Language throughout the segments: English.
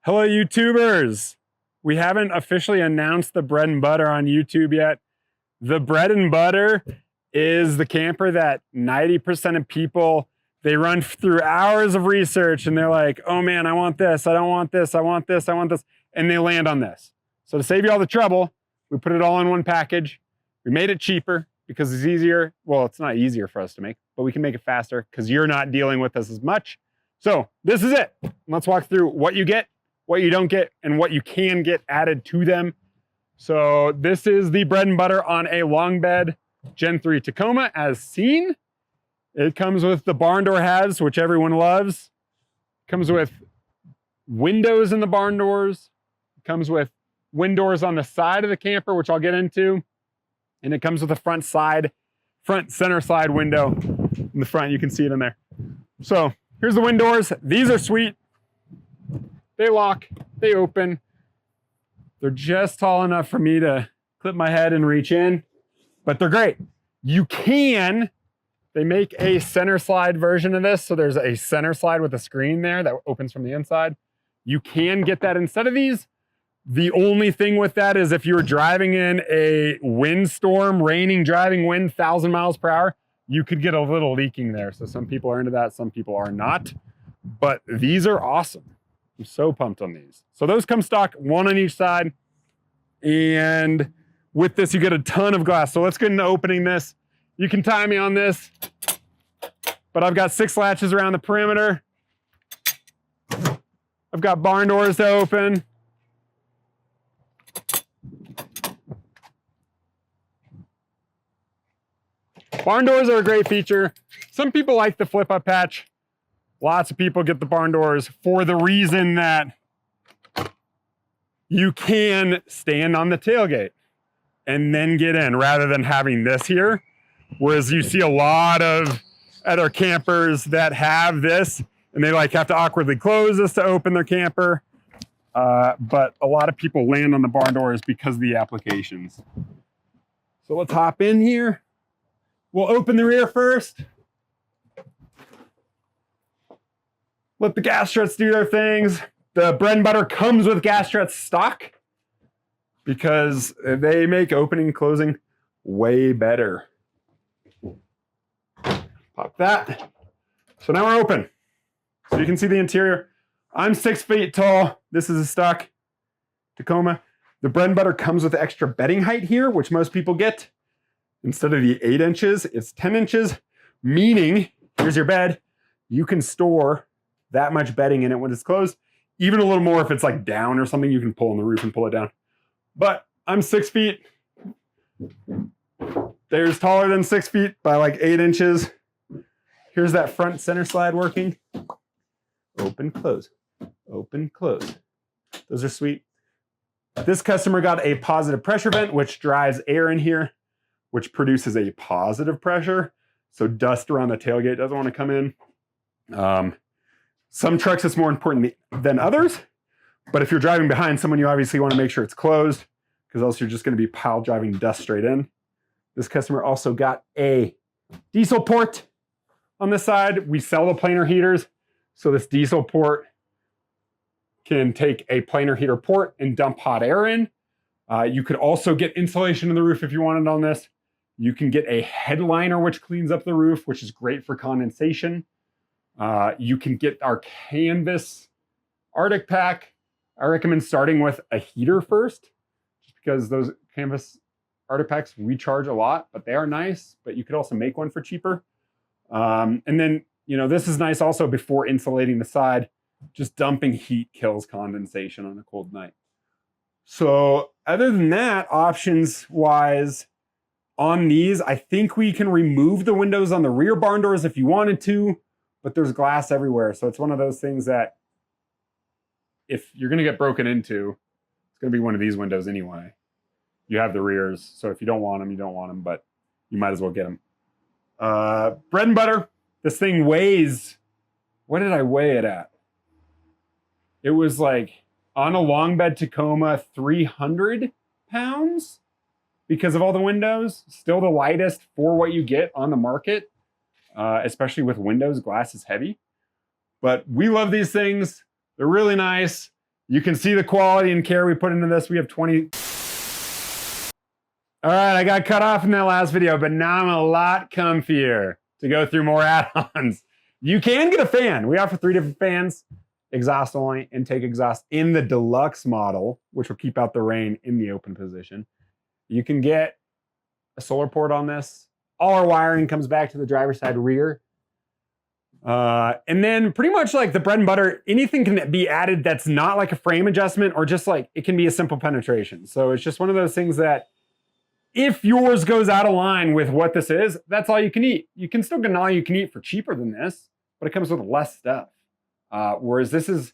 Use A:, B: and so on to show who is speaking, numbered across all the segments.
A: Hello, YouTubers. We haven't officially announced the bread and butter on YouTube yet. The bread and butter is the camper that 90% of people, they run through hours of research and they're like, oh man, I want this, I don't want this, I want this, I want this, and they land on this. So to save you all the trouble, we put it all in one package. We made it cheaper because it's easier. Well, it's not easier for us to make, but we can make it faster because you're not dealing with this as much. So this is it. Let's walk through what you get, what you don't get, and what you can get added to them. So this is the bread and butter on a long bed Gen 3 Tacoma as seen. It comes with the barn door halves, which everyone loves. It comes with windows in the barn doors. It comes with windows on the side of the camper, which I'll get into. And it comes with a front center slide window in the front. You can see it in there. So here's the windows. These are sweet. They lock, they open. They're just tall enough for me to clip my head and reach in, but they're great. They make a center slide version of this. So there's a center slide with a screen there that opens from the inside. You can get that instead of these. The only thing with that is if you're driving in a windstorm, raining, driving wind, 1,000 miles per hour, you could get a little leaking there. So some people are into that, some people are not, but these are awesome. I'm so pumped on these. So those come stock, one on each side. And with this, you get a ton of glass. So let's get into opening this. You can tie me on this, but I've got 6 latches around the perimeter. I've got barn doors to open. Barn doors are a great feature. Some people like the flip up hatch. Lots of people get the barn doors for the reason that you can stand on the tailgate and then get in rather than having this here. Whereas you see a lot of other campers that have this and they like have to awkwardly close this to open their camper. But a lot of people land on the barn doors because of the applications. So let's hop in here. We'll open the rear first. Let the gas struts do their things. The bread and butter comes with gas struts stock because they make opening and closing way better. Pop that. So now we're open. So you can see the interior. I'm 6 feet tall. This is a stock Tacoma. The bread and butter comes with extra bedding height here, which most people get. Instead of the 8 inches, it's 10 inches, meaning here's your bed. You can store that much bedding in it when it's closed. Even a little more if it's like down or something, you can pull on the roof and pull it down. But I'm 6 feet. There's taller than 6 feet by like 8 inches. Here's that front center slide working. Open, close, open, close. Those are sweet. This customer got a positive pressure vent, which drives air in here, which produces a positive pressure. So dust around the tailgate doesn't want to come in. Some trucks it's more important than others, but if you're driving behind someone, you obviously want to make sure it's closed because else you're just going to be pile driving dust straight in. This customer also got a diesel port on this side. We sell the planer heaters, so this diesel port can take a planer heater port and dump hot air in. You could also get insulation in the roof if you wanted on this. You can get a headliner, which cleans up the roof, which is great for condensation. You can get our canvas Arctic pack. I recommend starting with a heater first, just because those canvas Arctic packs recharge a lot, but they are nice, but you could also make one for cheaper. And then, you know, this is nice also before insulating the side. Just dumping heat kills condensation on a cold night. So other than that, options wise, on these, I think we can remove the windows on the rear barn doors if you wanted to, but there's glass everywhere. So it's one of those things that if you're going to get broken into, it's going to be one of these windows anyway. You have the rears. So if you don't want them, you don't want them, but you might as well get them. Bread and butter. This thing weighs, what did I weigh it at? It was like on a long bed Tacoma, 300 pounds. Because of all the windows, still the lightest for what you get on the market, especially with windows. Glass is heavy, but we love these things. They're really nice. You can see the quality and care we put into this. We have 20. All right, I got cut off in that last video, but now I'm a lot comfier to go through more add-ons. You can get a fan. We offer 3 different fans, exhaust only, intake exhaust in the deluxe model, which will keep out the rain in the open position. You can get a solar port on this. All our wiring comes back to the driver's side rear. And then pretty much like the bread and butter, anything can be added that's not like a frame adjustment or just like, it can be a simple penetration. So it's just one of those things that if yours goes out of line with what this is, that's all you can eat. You can still get an all you can eat for cheaper than this, but it comes with less stuff. Whereas this is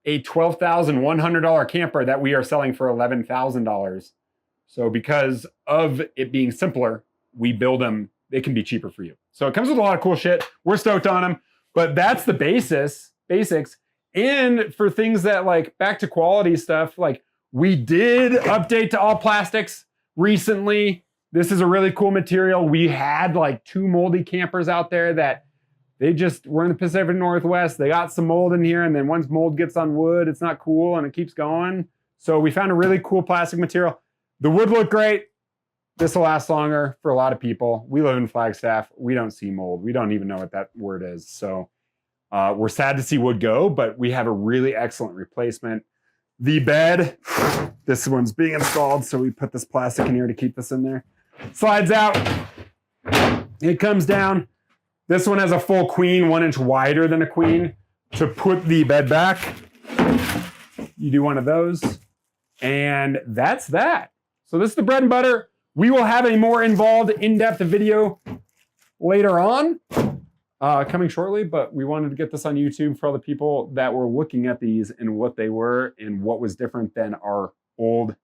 A: a $12,100 camper that we are selling for $11,000. So because of it being simpler, we build them, they can be cheaper for you. So it comes with a lot of cool shit. We're stoked on them, but that's the basics. And for things that like back to quality stuff, like we did update to all plastics recently. This is a really cool material. We had like 2 moldy campers out there that they just were in the Pacific Northwest. They got some mold in here, and then once mold gets on wood, it's not cool and it keeps going. So we found a really cool plastic material. The wood looked great. This will last longer for a lot of people. We live in Flagstaff. We don't see mold. We don't even know what that word is. So we're sad to see wood go, but we have a really excellent replacement. The bed, this one's being installed, so we put this plastic in here to keep this in there. Slides out. It comes down. This one has a full queen, 1 inch wider than a queen. To put the bed back, you do one of those. And that's that. So this is the bread and butter. We will have a more involved, in-depth video later on, coming shortly, but we wanted to get this on YouTube for all the people that were looking at these and what they were and what was different than our old,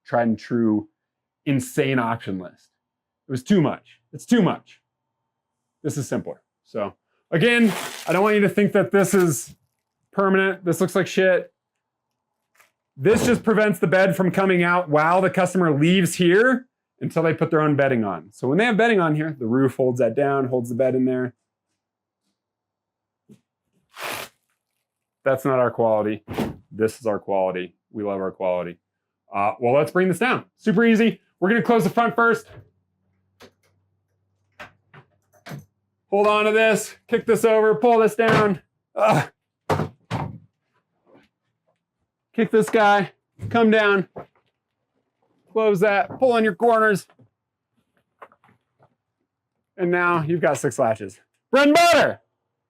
A: tried and true, insane auction list. It was too much. It's too much. This is simpler. So again, I don't want you to think that this is permanent. This looks like shit. This just prevents the bed from coming out while the customer leaves here until they put their own bedding on. So when they have bedding on here, the roof holds that down, holds the bed in there. That's not our quality. This is our quality. We love our quality. Well, let's bring this down. Super easy. We're gonna close the front first. Hold on to this, kick this over, pull this down. Kick this guy, come down, close that, pull in your corners. And now you've got 6 latches. Bread and butter.